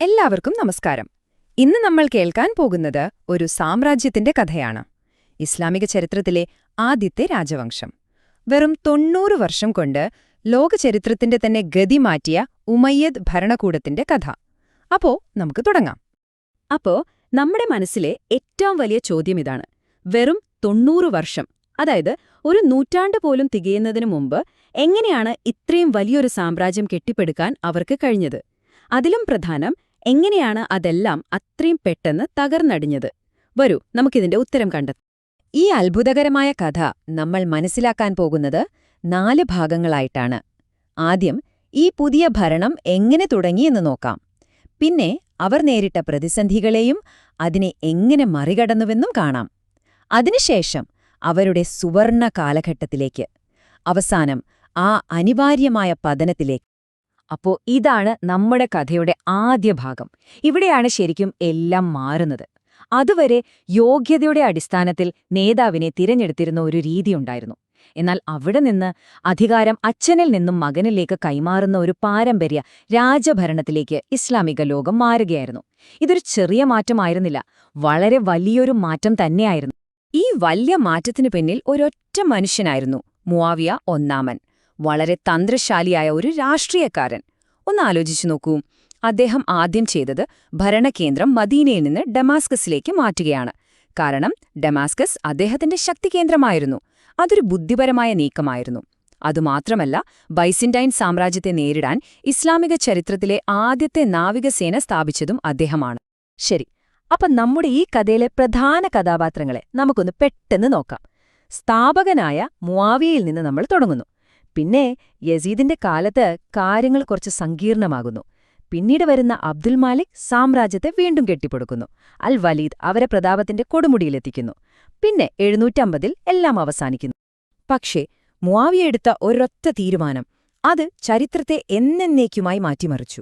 എല്ലാവർക്കും നമസ്കാരം. ഇന്ന് നമ്മൾ കേൾക്കാൻ പോകുന്നത് ഒരു സാമ്രാജ്യത്തിന്റെ കഥയാണ്. ഇസ്ലാമിക ചരിത്രത്തിലെ ആദ്യത്തെ രാജവംശം. വെറും 90 വർഷം കൊണ്ട് ലോക ചരിത്രത്തിന്റെ തന്നെ ഗതി മാറ്റിയ ഉമയ്യദ് ഭരണകൂടത്തിന്റെ കഥ. അപ്പോ നമുക്ക് തുടങ്ങാം. അപ്പോ നമ്മുടെ മനസ്സിലെ ഏറ്റവും വലിയ ചോദ്യം ഇതാണ്. വെറും 90 വർഷം, അതായത് ഒരു നൂറ്റാണ്ട് പോലും തികയുന്നതിനു മുമ്പ് എങ്ങനെയാണ് ഇത്രയും വലിയൊരു സാമ്രാജ്യം കെട്ടിപ്പടുക്കാൻ അവർക്ക് കഴിഞ്ഞത്? അതിലും പ്രധാനം, എങ്ങനെയാണ് അതെല്ലാം അത്രയും പെട്ടെന്ന് തകർന്നടിഞ്ഞത്? വരൂ, നമുക്കിതിന്റെ ഉത്തരം കണ്ടെത്താം. ഈ അത്ഭുതകരമായ കഥ നമ്മൾ മനസ്സിലാക്കാൻ പോകുന്നത് 4 ഭാഗങ്ങളായിട്ടാണ്. ആദ്യം ഈ പുതിയ ഭരണം എങ്ങനെ തുടങ്ങിയെന്ന് നോക്കാം. പിന്നെ അവർ നേരിട്ട പ്രതിസന്ധികളെയും അതിനെ എങ്ങനെ മറികടന്നുവെന്നും കാണാം. അതിനുശേഷം അവരുടെ സുവർണ കാലഘട്ടത്തിലേക്ക്, അവസാനം ആ അനിവാര്യമായ പതനത്തിലേക്ക്. അപ്പോ ഇതാണ് നമ്മുടെ കഥയുടെ ആദ്യ ഭാഗം. ഇവിടെയാണ് ശരിക്കും എല്ലാം മാറുന്നത്. അതുവരെ യോഗ്യതയുടെ അടിസ്ഥാനത്തിൽ നേതാവിനെ തിരഞ്ഞെടുത്തിരുന്ന ഒരു രീതിയുണ്ടായിരുന്നു. എന്നാൽ അവിടെ നിന്ന് അധികാരം അച്ഛനിൽ നിന്നും മകനിലേക്ക് കൈമാറുന്ന ഒരു പാരമ്പര്യ രാജഭരണത്തിലേക്ക് ഇസ്ലാമിക ലോകം മാറുകയായിരുന്നു. ഇതൊരു ചെറിയ മാറ്റമായിരുന്നില്ല, വളരെ വലിയൊരു മാറ്റം തന്നെയായിരുന്നു. ഈ വലിയ മാറ്റത്തിനു പിന്നിൽ ഒരൊറ്റ മനുഷ്യനായിരുന്നു, മുആവിയ ഒന്നാമൻ. വളരെ തന്ത്രശാലിയായ ഒരു രാഷ്ട്രീയക്കാരൻ. ഒന്നാലോചിച്ചു നോക്കൂ. അദ്ദേഹം ആദ്യം ചെയ്തത് ഭരണകേന്ദ്രം മദീനയിൽ നിന്ന് ഡമാസ്കസിലേക്ക് മാറ്റുകയാണ്. കാരണം ഡമാസ്കസ് അദ്ദേഹത്തിന്റെ ശക്തികേന്ദ്രമായിരുന്നു. അതൊരു ബുദ്ധിപരമായ നീക്കമായിരുന്നു. അതുമാത്രമല്ല, ബൈസിന്റൈൻ സാമ്രാജ്യത്തെ നേരിടാൻ ഇസ്ലാമിക ചരിത്രത്തിലെ ആദ്യത്തെ നാവികസേന സ്ഥാപിച്ചതും അദ്ദേഹമാണ്. ശരി, അപ്പം നമ്മുടെ ഈ കഥയിലെ പ്രധാന കഥാപാത്രങ്ങളെ നമുക്കൊന്ന് പെട്ടെന്ന് നോക്കാം. സ്ഥാപകനായ മുആവിയയിൽ നിന്ന് നമ്മൾ തുടങ്ങുന്നു. പിന്നെ യസീദിന്റെ കാലത്ത് കാര്യങ്ങൾ കുറച്ച് സങ്കീർണമാകുന്നു. പിന്നീട് വരുന്ന അബ്ദുൽ മാലിക് സാമ്രാജ്യത്തെ വീണ്ടും കെട്ടിപ്പടുക്കുന്നു. അൽ വലീദ് അവരെ പ്രതാപത്തിന്റെ കൊടുമുടിയിലെത്തിക്കുന്നു. പിന്നെ 750-ൽ എല്ലാം അവസാനിക്കുന്നു. പക്ഷേ മുആവിയ എടുത്ത ഒരൊറ്റ തീരുമാനം, അത് ചരിത്രത്തെ എന്നേക്കുമായി മാറ്റിമറിച്ചു.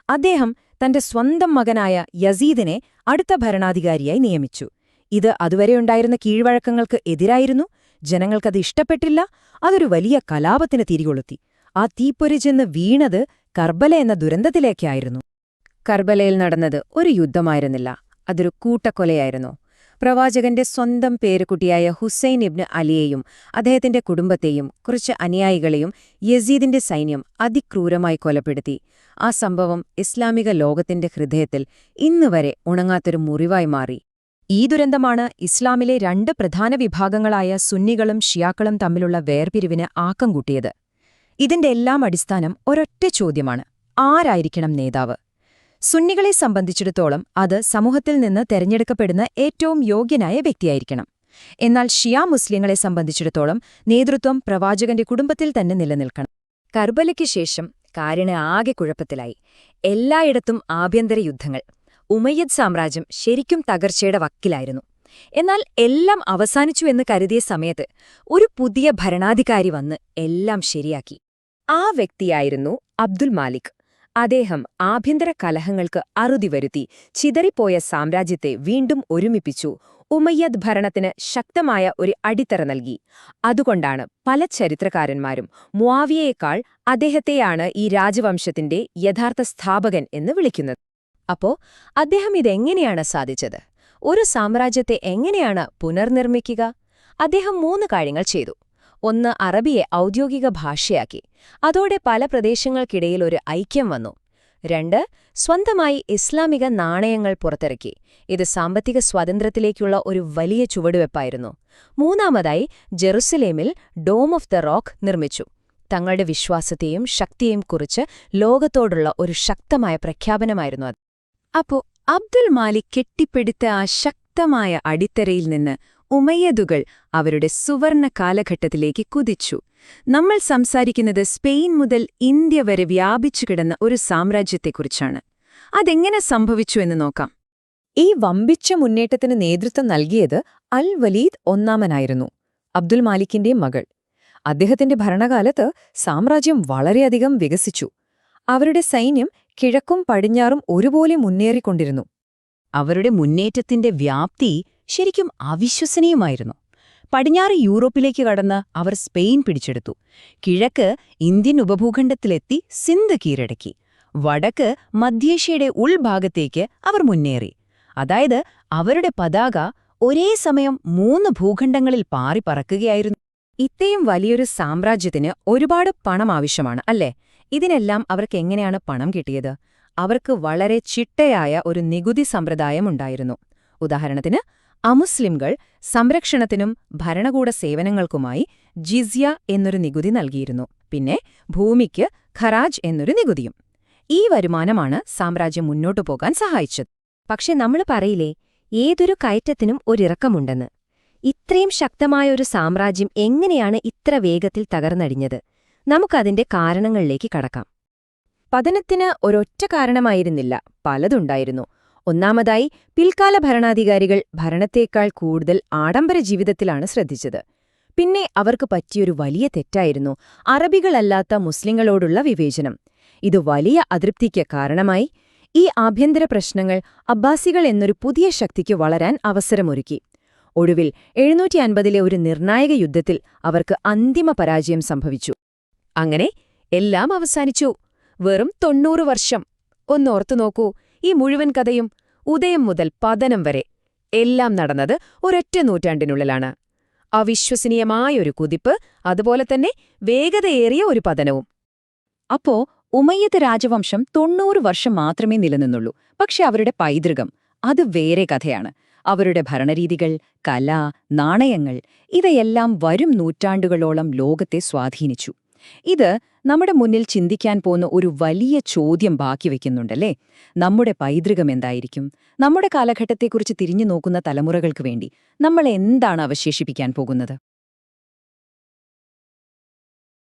അദ്ദേഹം തന്റെ സ്വന്തം മകനായ യസീദിനെ അടുത്ത ഭരണാധികാരിയായി നിയമിച്ചു. ഇത് അതുവരെയുണ്ടായിരുന്ന കീഴ്വഴക്കങ്ങൾക്ക് എതിരായിരുന്നു. ജനങ്ങൾക്കത് ഇഷ്ടപ്പെട്ടില്ല. അതൊരു വലിയ കലാപത്തിന് തിരികൊളുത്തി. ആ തീപ്പൊരി ചെന്ന് വീണത് കർബല എന്ന ദുരന്തത്തിലേക്കായിരുന്നു. കർബലയിൽ നടന്നത് ഒരു യുദ്ധമായിരുന്നില്ല, അതൊരു കൂട്ടക്കൊലയായിരുന്നു. പ്രവാചകന്റെ സ്വന്തം പേരുകുട്ടിയായ ഹുസൈൻ ഇബ്ന് അലിയെയും അദ്ദേഹത്തിന്റെ കുടുംബത്തെയും കുറച്ച് അനുയായികളെയും യസീദിന്റെ സൈന്യം അതിക്രൂരമായി കൊലപ്പെടുത്തി. ആ സംഭവം ഇസ്ലാമിക ലോകത്തിന്റെ ഹൃദയത്തിൽ ഇന്നുവരെ ഉണങ്ങാത്തൊരു മുറിവായി മാറി. ഈ ദുരന്തമാണ് ഇസ്ലാമിലെ 2 പ്രധാന വിഭാഗങ്ങളായ സുന്നികളും ഷിയാക്കളും തമ്മിലുള്ള വേർപിരിവിന് ആക്കം കൂട്ടിയത്. ഇതിന്റെ എല്ലാം അടിസ്ഥാനം ഒരൊറ്റ ചോദ്യമാണ്: ആരായിരിക്കണം നേതാവ്? സുന്നികളെ സംബന്ധിച്ചിടത്തോളം അത് സമൂഹത്തിൽ നിന്ന് തെരഞ്ഞെടുക്കപ്പെടുന്ന ഏറ്റവും യോഗ്യനായ വ്യക്തിയായിരിക്കണം. എന്നാൽ ഷിയാ മുസ്ലിങ്ങളെ സംബന്ധിച്ചിടത്തോളം നേതൃത്വം പ്രവാചകന്റെ കുടുംബത്തിൽ തന്നെ നിലനിൽക്കണം. കർബലയ്ക്ക് ശേഷം കാര്യം ആകെ കുഴപ്പത്തിലായി. എല്ലായിടത്തും ആഭ്യന്തര യുദ്ധങ്ങൾ. ഉമയ്യദ് സാമ്രാജ്യം ശരിക്കും തകർച്ചയുടെ വക്കിലായിരുന്നു. എന്നാൽ എല്ലാം അവസാനിച്ചു എന്ന് കരുതിയ സമയത്ത് ഒരു പുതിയ ഭരണാധികാരി വന്ന് എല്ലാം ശരിയാക്കി. ആ വ്യക്തിയായിരുന്നു അബ്ദുൽ മാലിക്. അദ്ദേഹം ആഭ്യന്തര കലഹങ്ങൾക്ക് അറുതി വരുത്തി ചിതറിപ്പോയ സാമ്രാജ്യത്തെ വീണ്ടും ഒരുമിപ്പിച്ചു. ഉമയ്യദ് ഭരണത്തിന് ശക്തമായ ഒരു അടിത്തറ നൽകി. അതുകൊണ്ടാണ് പല ചരിത്രകാരന്മാരും മുആവിയയേക്കാൾ അദ്ദേഹത്തെയാണ് ഈ രാജവംശത്തിന്റെ യഥാർത്ഥ സ്ഥാപകൻ എന്ന് വിളിക്കുന്നത്. അപ്പോ അദ്ദേഹം ഇതെങ്ങനെയാണ് സാധിച്ചത്? ഒരു സാമ്രാജ്യത്തെ എങ്ങനെയാണ് പുനർനിർമ്മിക്കുക? അദ്ദേഹം 3 കാര്യങ്ങൾ ചെയ്തു. 1. അറബിയെ ഔദ്യോഗിക ഭാഷയാക്കി. അതോടെ പല പ്രദേശങ്ങൾക്കിടയിൽ ഒരു ഐക്യം വന്നു. 2. സ്വന്തമായി ഇസ്ലാമിക നാണയങ്ങൾ പുറത്തിറക്കി. ഇത് സാമ്പത്തിക സ്വാതന്ത്ര്യത്തിലേക്കുള്ള ഒരു വലിയ ചുവടുവെപ്പായിരുന്നു. 3. ജെറുസലേമിൽ ഡോം ഓഫ് ദ റോക്ക് നിർമ്മിച്ചു. തങ്ങളുടെ വിശ്വാസത്തെയും ശക്തിയെയും കുറിച്ച് ലോകത്തോടുള്ള ഒരു ശക്തമായ പ്രഖ്യാപനമായിരുന്നു അത്. അപ്പോ അബ്ദുൽ മാലിക് കെട്ടിപ്പടുത്ത ആ ശക്തമായ അടിത്തറയിൽ നിന്ന് ഉമയ്യദുകൾ അവരുടെ സുവർണ കാലഘട്ടത്തിലേക്ക് കുതിച്ചു. നമ്മൾ സംസാരിക്കുന്നത് സ്പെയിൻ മുതൽ ഇന്ത്യ വരെ വ്യാപിച്ചു കിടന്ന ഒരു സാമ്രാജ്യത്തെക്കുറിച്ചാണ്. അതെങ്ങനെ സംഭവിച്ചു എന്ന് നോക്കാം. ഈ വമ്പിച്ച മുന്നേറ്റത്തിന് നേതൃത്വം നൽകിയത് അൽ വലീദ് ഒന്നാമനായിരുന്നു, അബ്ദുൽ മാലിക്കിന്റെ മകൾ. അദ്ദേഹത്തിന്റെ ഭരണകാലത്ത് സാമ്രാജ്യം വളരെയധികം വികസിച്ചു. അവരുടെ സൈന്യം കിഴക്കും പടിഞ്ഞാറും ഒരുപോലെ മുന്നേറിക്കൊണ്ടിരുന്നു. അവരുടെ മുന്നേറ്റത്തിന്റെ വ്യാപ്തി ശരിക്കും അവിശ്വസനീയമായിരുന്നു. പടിഞ്ഞാറ് യൂറോപ്പിലേക്ക് കടന്ന് അവർ സ്പെയിൻ പിടിച്ചെടുത്തു. കിഴക്ക് ഇന്ത്യൻ ഉപഭൂഖണ്ഡത്തിലെത്തി സിന്ധ് കീഴടക്കി. വടക്ക് മധ്യേഷ്യയുടെ ഉൾഭാഗത്തേക്ക് അവർ മുന്നേറി. അതായത് അവരുടെ പതാക ഒരേ സമയം 3 ഭൂഖണ്ഡങ്ങളിൽ പാറിപ്പറക്കുകയായിരുന്നു. ഇത്രയും വലിയൊരു സാമ്രാജ്യത്തിന് ഒരുപാട് പണം ആവശ്യമാണ്, അല്ലേ? ഇതിനെല്ലാം അവർക്ക് എങ്ങനെയാണ് പണം കിട്ടിയത്? അവർക്ക് വളരെ ചിട്ടയായ ഒരു നികുതി സമ്പ്രദായമുണ്ടായിരുന്നു. ഉദാഹരണത്തിന്, അമുസ്ലിംകൾ സംരക്ഷണത്തിനും ഭരണകൂട സേവനങ്ങൾക്കുമായി ജിസ്യ എന്നൊരു നികുതി നൽകിയിരുന്നു. പിന്നെ ഭൂമിക്ക് ഖറാജ് എന്നൊരു നികുതിയും. ഈ വരുമാനമാണ് സാമ്രാജ്യം മുന്നോട്ടു പോകാൻ സഹായിച്ചത്. പക്ഷെ നമ്മൾ പറയില്ലേ, ഏതൊരു കയറ്റത്തിനും ഒരിറക്കമുണ്ടെന്ന്. ഇത്രയും ശക്തമായൊരു സാമ്രാജ്യം എങ്ങനെയാണ് ഇത്ര വേഗത്തിൽ തകർന്നടിഞ്ഞത്? നമുക്കതിന്റെ കാരണങ്ങളിലേക്ക് കടക്കാം. പതനത്തിന് ഒരൊറ്റ കാരണമായിരുന്നില്ല, പലതുണ്ടായിരുന്നു. ഒന്നാമതായി, പിൽക്കാല ഭരണാധികാരികൾ ഭരണത്തേക്കാൾ കൂടുതൽ ആഡംബര ജീവിതത്തിലാണ് ശ്രദ്ധിച്ചത്. പിന്നെ അവർക്ക് പറ്റിയൊരു വലിയ തെറ്റായിരുന്നു അറബികളല്ലാത്ത മുസ്ലിങ്ങളോടുള്ള വിവേചനം. ഇത് വലിയ അതൃപ്തിക്ക് കാരണമായി. ഈ ആഭ്യന്തര പ്രശ്നങ്ങൾ അബ്ബാസികൾ എന്നൊരു പുതിയ ശക്തിക്ക് വളരാൻ അവസരമൊരുക്കി. ഒടുവിൽ 750-ലെ ഒരു നിർണായക യുദ്ധത്തിൽ അവർക്ക് അന്തിമ പരാജയം സംഭവിച്ചു. അങ്ങനെ എല്ലാം അവസാനിച്ചു. വെറും 90 വർഷം. ഒന്നോർത്തു നോക്കൂ, ഈ മുഴുവൻ കഥയും ഉദയം മുതൽ പതനം വരെ എല്ലാം നടന്നത് ഒരൊറ്റ നൂറ്റാണ്ടിനുള്ളിലാണ്. അവിശ്വസനീയമായൊരു കുതിപ്പ്, അതുപോലെ തന്നെ വേഗതയേറിയ ഒരു പതനവും. അപ്പോ ഉമയ്യദ് രാജവംശം 90 വർഷം മാത്രമേ നിലനിന്നുള്ളൂ. പക്ഷെ അവരുടെ പൈതൃകം, അത് വേറെ കഥയാണ്. അവരുടെ ഭരണരീതികൾ, കല, നാണയങ്ങൾ, ഇവയെല്ലാം വരും നൂറ്റാണ്ടുകളോളം ലോകത്തെ സ്വാധീനിച്ചു. ഇത് നമ്മുടെ മുന്നിൽ ചിന്തിക്കാൻ പോന്ന ഒരു വലിയ ചോദ്യം ബാക്കി വയ്ക്കുന്നുണ്ടല്ലേ? നമ്മുടെ പൈതൃകം എന്തായിരിക്കും? നമ്മുടെ കാലഘട്ടത്തെക്കുറിച്ച് തിരിഞ്ഞു നോക്കുന്ന തലമുറകൾക്ക് വേണ്ടി നമ്മൾ എന്താണ് അവശേഷിപ്പിക്കാൻ പോകുന്നത്?